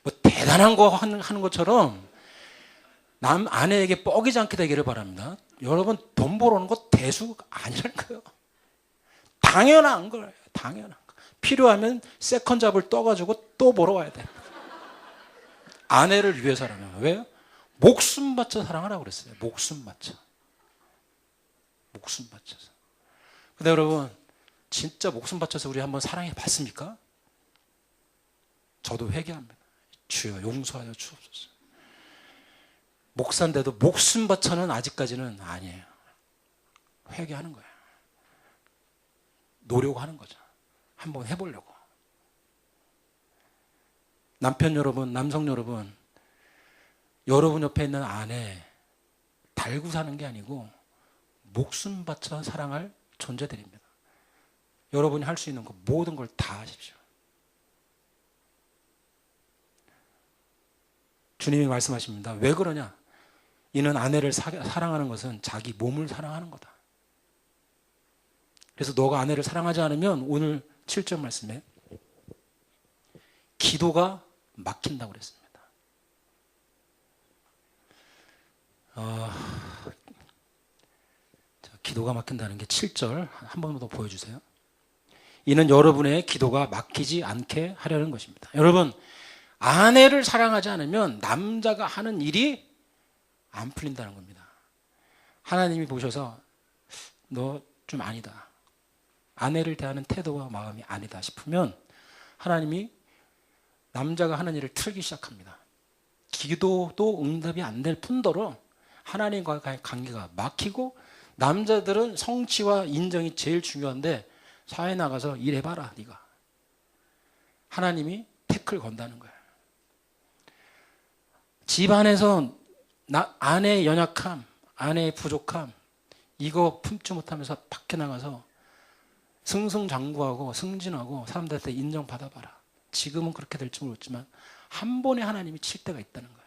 A: 뭐 대단한 거 하는 것처럼 남 아내에게 뻐기지 않게 되기를 바랍니다. 여러분, 돈 벌어오는 거 대수 아니라는 거예요. 당연한 거예요. 당연한 거. 필요하면 세컨 잡을 떠가지고 또 벌어와야 돼. 아내를 위해서라면. 왜요? 목숨 바쳐 사랑하라고 그랬어요. 목숨 바쳐. 목숨 바쳐서. 근데 여러분, 진짜 목숨 바쳐서 우리 한번 사랑해 봤습니까? 저도 회개합니다. 주여 용서하여 주옵소서. 목사인데도 목숨 바쳐는 아직까지는 아니에요. 회개하는 거예요. 노력하는 거죠. 한번 해보려고. 남편 여러분, 남성 여러분, 여러분 옆에 있는 아내 달고 사는 게 아니고 목숨 바쳐 사랑할 존재들입니다. 여러분이 할 수 있는 거 모든 걸 다 하십시오. 주님이 말씀하십니다. 왜 그러냐? 이는 아내를 사랑하는 것은 자기 몸을 사랑하는 거다. 그래서 너가 아내를 사랑하지 않으면 오늘 7절 말씀에 기도가 막힌다고 그랬습니다. 기도가 막힌다는 게 7절 한 번 더 보여주세요. 이는 여러분의 기도가 막히지 않게 하려는 것입니다. 여러분, 아내를 사랑하지 않으면 남자가 하는 일이 안 풀린다는 겁니다. 하나님이 보셔서 너 좀 아니다, 아내를 대하는 태도와 마음이 아니다 싶으면 하나님이 남자가 하는 일을 틀기 시작합니다. 기도도 응답이 안 될 뿐더러 하나님과의 관계가 막히고, 남자들은 성취와 인정이 제일 중요한데 사회 나가서 일해봐라 네가. 하나님이 태클 건다는 거예요. 집안에서 아내의 연약함, 아내의 부족함, 이거 품지 못하면서 밖에 나가서 승승장구하고 승진하고 사람들한테 인정받아봐라. 지금은 그렇게 될지 모르지만 한 번에 하나님이 칠 때가 있다는 거예요.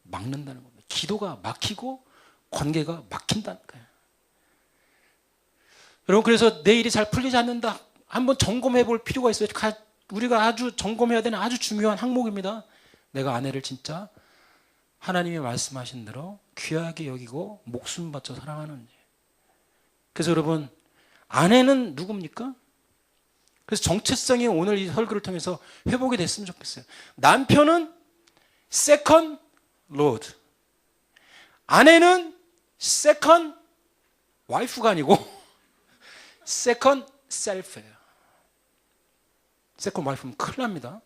A: 막는다는 겁니다. 기도가 막히고 관계가 막힌다는 거예요. 여러분, 그래서 내 일이 잘 풀리지 않는다. 한번 점검해 볼 필요가 있어요. 우리가 아주 점검해야 되는 아주 중요한 항목입니다. 내가 아내를 진짜 하나님이 말씀하신 대로 귀하게 여기고 목숨 바쳐 사랑하는지. 그래서 여러분, 아내는 누굽니까? 그래서 정체성이 오늘 이 설교를 통해서 회복이 됐으면 좋겠어요. 남편은 second lord, 아내는 second wife가 아니고 second self예요. second wife는 큰일 납니다.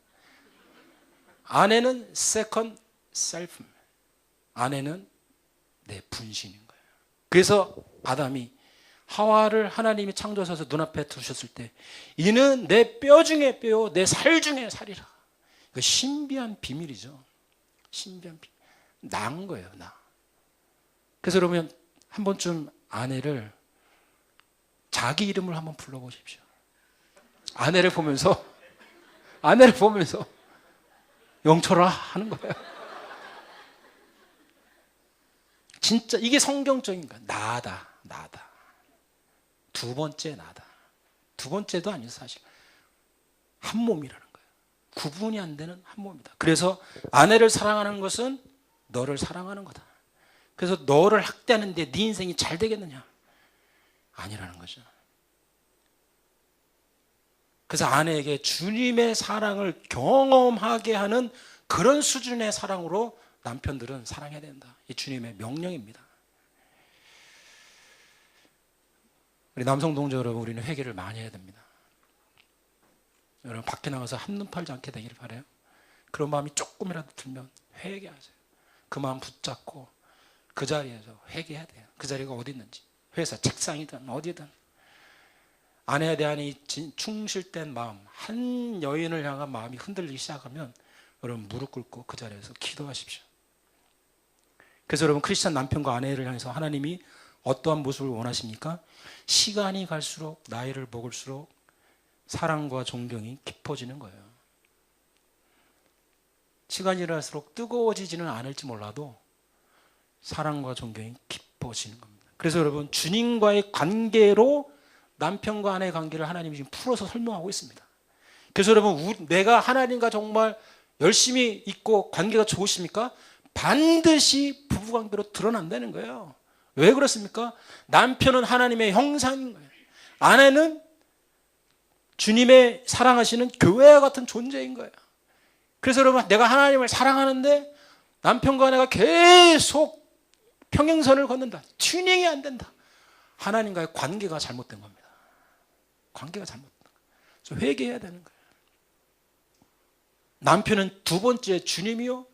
A: 아내는 second self, 아내는 내 분신인 거예요. 그래서 아담이 하와를 하나님이 창조하셔서 눈앞에 두셨을 때 이는 내 뼈 중에 뼈요 내 살 중에 살이라. 이거 신비한 비밀이죠. 신비한 비밀. 나은 거예요, 나. 그래서 여러분, 한 번쯤 아내를 자기 이름을 한번 불러보십시오. 아내를 보면서 영철아 하는 거예요. 진짜 이게 성경적인 거야. 나다. 두 번째 나다. 두 번째도 아니죠, 사실. 한 몸이라는 거예요. 구분이 안 되는 한 몸이다. 그래서 아내를 사랑하는 것은 너를 사랑하는 거다. 그래서 너를 학대하는데 네 인생이 잘 되겠느냐? 아니라는 거죠. 그래서 아내에게 주님의 사랑을 경험하게 하는 그런 수준의 사랑으로 남편들은 사랑해야 된다. 이 주님의 명령입니다. 우리 남성 동조 여러분, 우리는 회개를 많이 해야 됩니다. 여러분, 밖에 나가서 한눈 팔지 않게 되기를 바라요. 그런 마음이 조금이라도 들면 회개하세요. 그 마음 붙잡고 그 자리에서 회개해야 돼요. 그 자리가 어디 있는지, 회사 책상이든 어디든. 아내에 대한 이 충실된 마음, 한 여인을 향한 마음이 흔들리기 시작하면 여러분 무릎 꿇고 그 자리에서 기도하십시오. 그래서 여러분, 크리스찬 남편과 아내를 향해서 하나님이 어떠한 모습을 원하십니까? 시간이 갈수록, 나이를 먹을수록 사랑과 존경이 깊어지는 거예요. 시간이 갈수록 뜨거워지지는 않을지 몰라도 사랑과 존경이 깊어지는 겁니다. 그래서 여러분, 주님과의 관계로 남편과 아내의 관계를 하나님이 지금 풀어서 설명하고 있습니다. 그래서 여러분, 내가 하나님과 정말 열심히 있고 관계가 좋으십니까? 반드시 부부관계로 드러난다는 거예요. 왜 그렇습니까? 남편은 하나님의 형상인 거예요. 아내는 주님의 사랑하시는 교회와 같은 존재인 거예요. 그래서 여러분, 내가 하나님을 사랑하는데 남편과 아내가 계속 평행선을 걷는다. 튜닝이 안 된다. 하나님과의 관계가 잘못된 겁니다. 관계가 잘못된 거예요. 그래서 회개해야 되는 거예요. 남편은 두 번째 주님이요,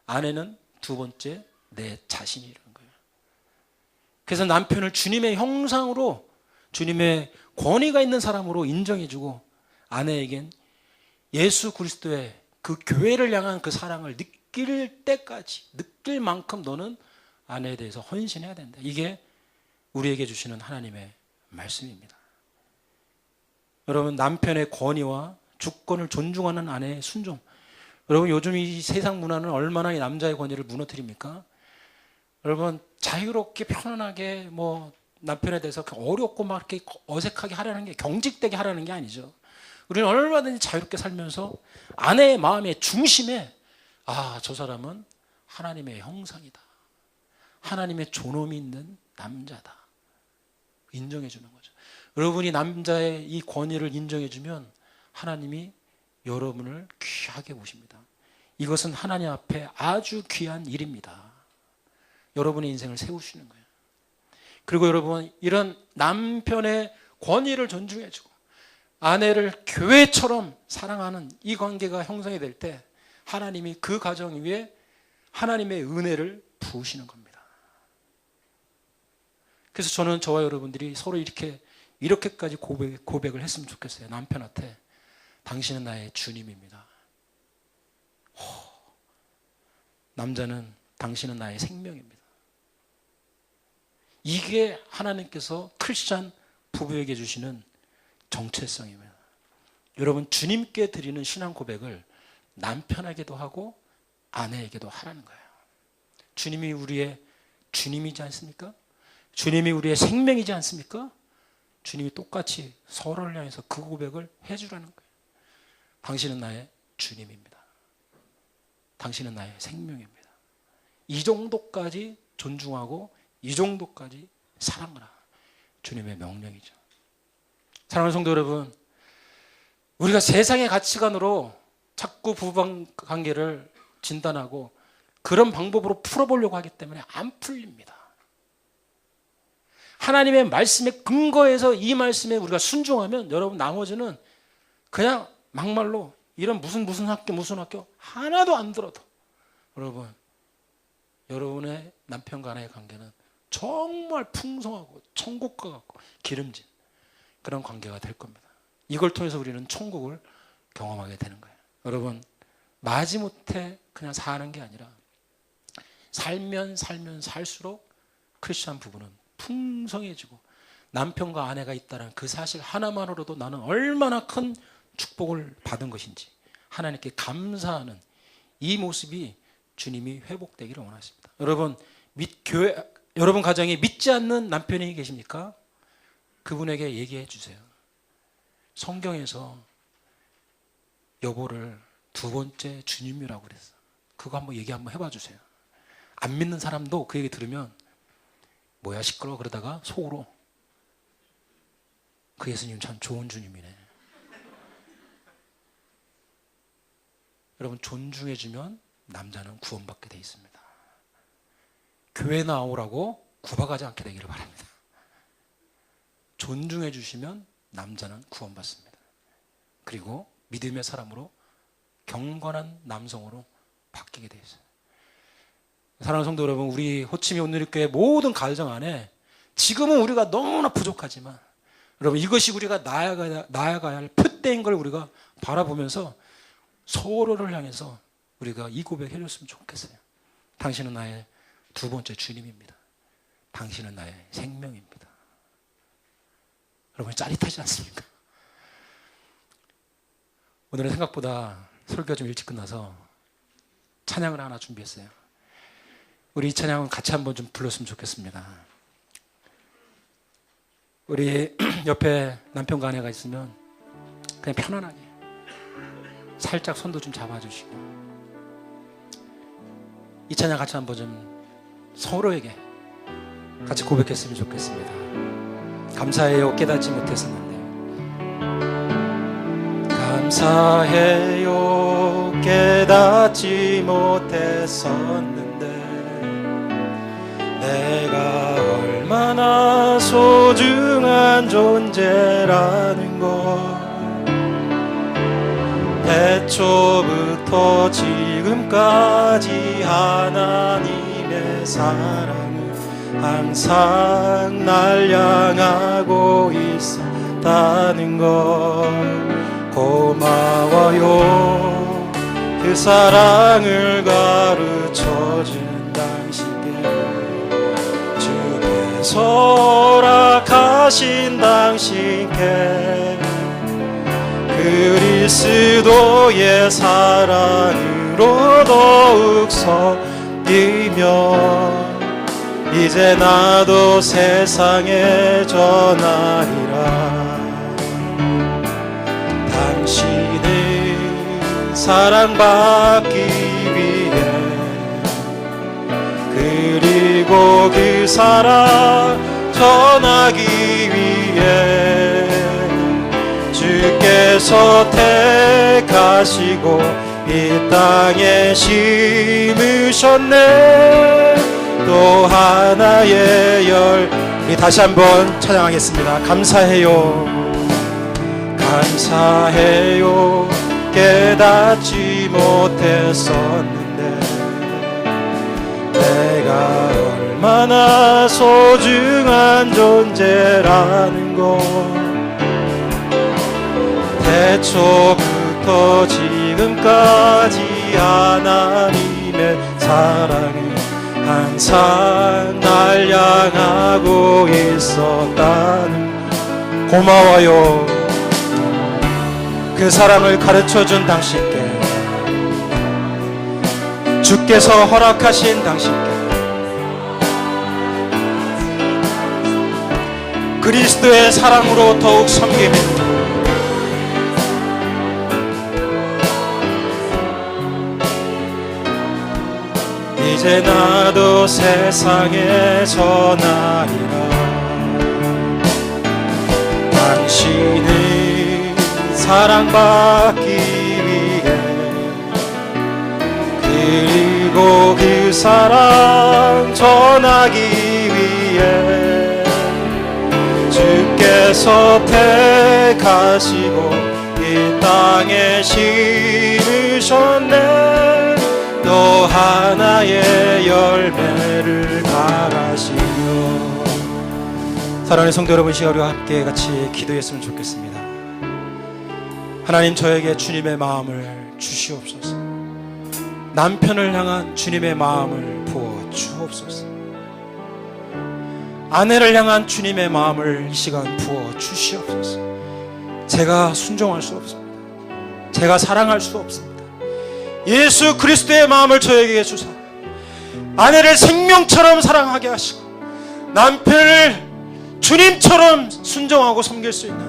A: 아내는 두 번째 내 자신이라는 거예요. 그래서 남편을 주님의 형상으로, 주님의 권위가 있는 사람으로 인정해주고, 아내에겐 예수 그리스도의 그 교회를 향한 그 사랑을 느낄 때까지, 느낄 만큼 너는 아내에 대해서 헌신해야 된다. 이게 우리에게 주시는 하나님의 말씀입니다. 여러분, 남편의 권위와 주권을 존중하는 아내의 순종. 여러분, 요즘 이 세상 문화는 얼마나 이 남자의 권위를 무너뜨립니까? 여러분, 자유롭게 편안하게 남편에 대해서 어렵고 막 이렇게 어색하게 하라는 게, 경직되게 하라는 게 아니죠. 우리는 얼마든지 자유롭게 살면서 아내의 마음의 중심에, 저 사람은 하나님의 형상이다, 하나님의 존엄이 있는 남자다, 인정해 주는 거죠. 여러분이 남자의 이 권위를 인정해 주면 하나님이 여러분을 귀하게 보십니다. 이것은 하나님 앞에 아주 귀한 일입니다. 여러분의 인생을 세우시는 거예요. 그리고 여러분, 이런 남편의 권위를 존중해 주고 아내를 교회처럼 사랑하는 이 관계가 형성이 될 때 하나님이 그 가정 위에 하나님의 은혜를 부으시는 겁니다. 그래서 저는 저와 여러분들이 서로 이렇게까지 고백을 했으면 좋겠어요. 남편한테, 당신은 나의 주님입니다. 남자는 당신은 나의 생명입니다. 이게 하나님께서 크리스찬 부부에게 주시는 정체성입니다. 여러분, 주님께 드리는 신앙 고백을 남편에게도 하고 아내에게도 하라는 거예요. 주님이 우리의 주님이지 않습니까? 주님이 우리의 생명이지 않습니까? 주님이 똑같이 서로를 향해서 그 고백을 해주라는 거예요. 당신은 나의 주님입니다. 당신은 나의 생명입니다. 이 정도까지 존중하고 이 정도까지 사랑하라. 주님의 명령이죠. 사랑하는 성도 여러분, 우리가 세상의 가치관으로 자꾸 부부관계를 진단하고 그런 방법으로 풀어보려고 하기 때문에 안 풀립니다. 하나님의 말씀에 근거해서 이 말씀에 우리가 순종하면 여러분 나머지는 그냥 막말로 이런 무슨 학교 하나도 안 들어도 여러분, 여러분의 남편과 아내의 관계는 정말 풍성하고 천국과 같고 기름진 그런 관계가 될 겁니다. 이걸 통해서 우리는 천국을 경험하게 되는 거예요. 여러분, 마지못해 그냥 사는 게 아니라 살면 살수록 크리스찬 부부는 풍성해지고 남편과 아내가 있다는 그 사실 하나만으로도 나는 얼마나 큰 축복을 받은 것인지 하나님께 감사하는 이 모습이 주님이 회복되기를 원하십니다. 여러분 가정에 믿지 않는 남편이 계십니까? 그분에게 얘기해 주세요. 성경에서 여보를 두 번째 주님이라고 그랬어. 그거 한번 얘기 한번 해봐 주세요. 안 믿는 사람도 그 얘기 들으면 뭐야 시끄러워 그러다가 속으로 그 예수님 참 좋은 주님이네. 여러분, 존중해주면 남자는 구원받게 돼 있습니다. 교회 나오라고 구박하지 않게 되기를 바랍니다. 존중해 주시면 남자는 구원받습니다. 그리고 믿음의 사람으로 경건한 남성으로 바뀌게 되어 있어요. 사랑하는 성도 여러분, 우리 호치민 온누리교회 모든 가정 안에 지금은 우리가 너무나 부족하지만 여러분, 이것이 우리가 나아가야 할 표대인 걸 우리가 바라보면서 서로를 향해서 우리가 이 고백 해줬으면 좋겠어요. 당신은 나의 두 번째 주님입니다. 당신은 나의 생명입니다. 여러분, 짜릿하지 않습니까? 오늘은 생각보다 설교가 좀 일찍 끝나서 찬양을 하나 준비했어요. 우리 이 찬양은 같이 한번 좀 불렀으면 좋겠습니다. 우리 옆에 남편과 아내가 있으면 그냥 편안하게 살짝 손도 좀 잡아주시고 이 찬양 같이 한번 좀 서로에게 같이 고백했으면 좋겠습니다. 감사해요, 깨닫지 못했었는데. 감사해요, 깨닫지 못했었는데 내가 얼마나 소중한 존재라는 걸 태초부터 지금까지 하나님의 사랑을 항상 날 향하고 있었다는 걸 고마워요. 그 사랑을 가르쳐준 당신께 주께서 허락하신 당신께 그리스도의 사랑으로 더욱 섬기며 이제 나도 세상에 전하리라. 당신의 사랑받기 위해 그리고 그 사랑 전하기 위해 주께서 택하시고 이 땅에 심으셨네. 또 하나의 열. 우리 다시 한번 찬양하겠습니다. 감사해요. 감사해요. 깨닫지 못했었는데 내가 얼마나 소중한 존재라는 걸 태초부터 지금까지 하나님의 사랑을 항상 날 향하고 있었다는 고마워요. 그 사랑을 가르쳐준 당신께 주께서 허락하신 당신께 그리스도의 사랑으로 더욱 섬기며 이제 나도 세상에 전하리라. 당신의 사랑받기 위해 그리고 그 사랑 전하기 위해 주께서 택하시고 이 땅에 심으셨네. 또 하나의 열매를 바라시며. 사랑하는 성도 여러분, 시간 우리와 함께 같이 기도했으면 좋겠습니다. 하나님, 저에게 주님의 마음을 주시옵소서. 남편을 향한 주님의 마음을 부어 주옵소서. 아내를 향한 주님의 마음을 이 시간 부어 주시옵소서. 제가 순종할 수 없습니다. 제가 사랑할 수 없습니다. 예수 그리스도의 마음을 저에게 주사 아내를 생명처럼 사랑하게 하시고 남편을 주님처럼 순종하고 섬길 수 있는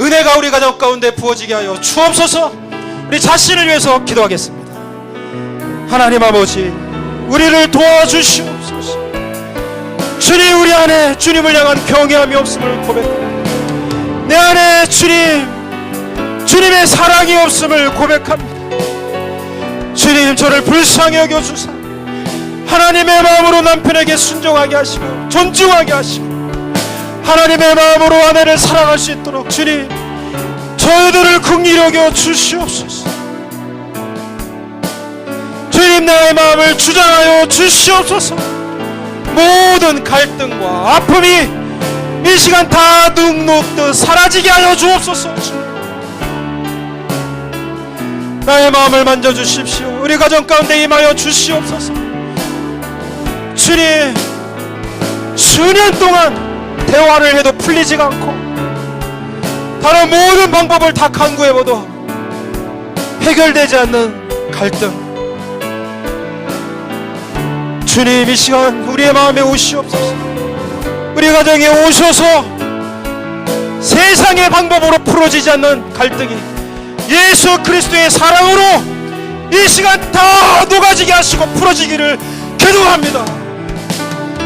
A: 은혜가 우리 가정 가운데 부어지게 하여 주옵소서. 우리 자신을 위해서 기도하겠습니다. 하나님 아버지, 우리를 도와주시옵소서. 주님, 우리 안에 주님을 향한 경외함이 없음을 고백합니다. 내 안에 주님의 사랑이 없음을 고백합니다. 주님, 저를 불쌍히 여겨주사 하나님의 마음으로 남편에게 순종하게 하시고 존중하게 하시고 하나님의 마음으로 아내를 사랑할 수 있도록 주님, 저희들을 긍휼히 여겨 주시옵소서. 주님, 나의 마음을 주장하여 주시옵소서. 모든 갈등과 아픔이 이 시간 다 눅눅듯 사라지게 하여 주옵소서. 나의 마음을 만져주십시오. 우리 가정 가운데 임하여 주시옵소서. 주님, 수년 동안 대화를 해도 풀리지가 않고 다른 모든 방법을 다 강구해봐도 해결되지 않는 갈등, 주님, 이 시간 우리의 마음에 오시옵소서. 우리 가정에 오셔서 세상의 방법으로 풀어지지 않는 갈등이 예수 그리스도의 사랑으로 이 시간 다 녹아지게 하시고 풀어지기를 기도합니다.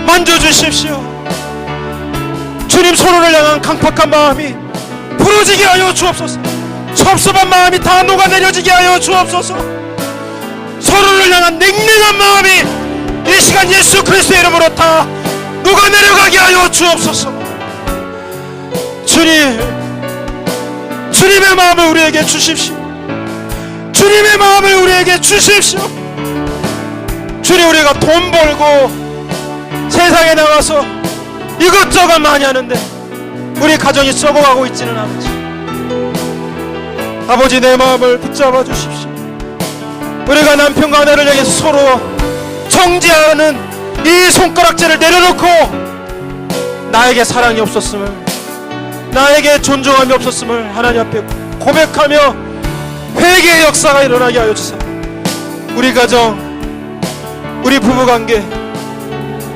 A: 만져주십시오. 주님, 서로를 향한 강팍한 마음이 풀어지게 하여 주옵소서. 섭섭한 마음이 다 녹아내려지게 하여 주옵소서. 서로를 향한 냉랭한 마음이 이 시간 예수 그리스도의 이름으로 다 녹아내려가게 하여 주옵소서. 주님의 마음을 우리에게 주십시오. 주님의 마음을 우리에게 주십시오. 주님, 우리가 돈 벌고 세상에 나가서 이것저것 많이 하는데 우리 가정이 썩어가고 있지는 않은지 아버지, 내 마음을 붙잡아 주십시오. 우리가 남편과 아내를 향해서 서로 정죄하는 이 손가락질을 내려놓고 나에게 사랑이 없었음을, 나에게 존중함이 없었음을 하나님 앞에 고백하며 회개의 역사가 일어나게 하여 주세요. 우리 가정, 우리 부부관계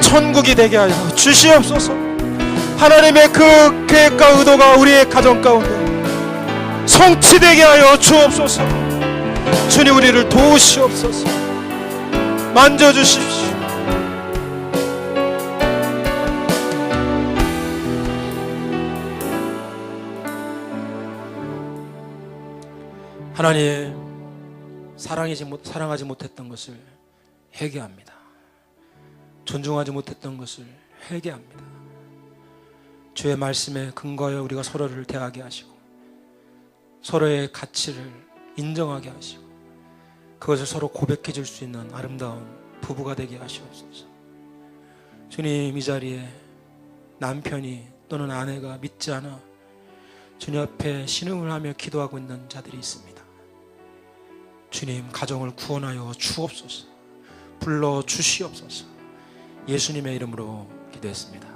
A: 천국이 되게 하여 주시옵소서. 하나님의 그 계획과 의도가 우리의 가정 가운데 성취되게 하여 주옵소서. 주님, 우리를 도우시옵소서. 만져주십시오. 하나님, 사랑하지 못했던 것을 회개합니다. 존중하지 못했던 것을 회개합니다. 주의 말씀에 근거하여 우리가 서로를 대하게 하시고 서로의 가치를 인정하게 하시고 그것을 서로 고백해 줄 수 있는 아름다운 부부가 되게 하시옵소서. 주님, 이 자리에 남편이 또는 아내가 믿지 않아 주님 앞에 신음을 하며 기도하고 있는 자들이 있습니다. 주님, 가정을 구원하여 주옵소서. 불러 주시옵소서. 예수님의 이름으로 기도했습니다.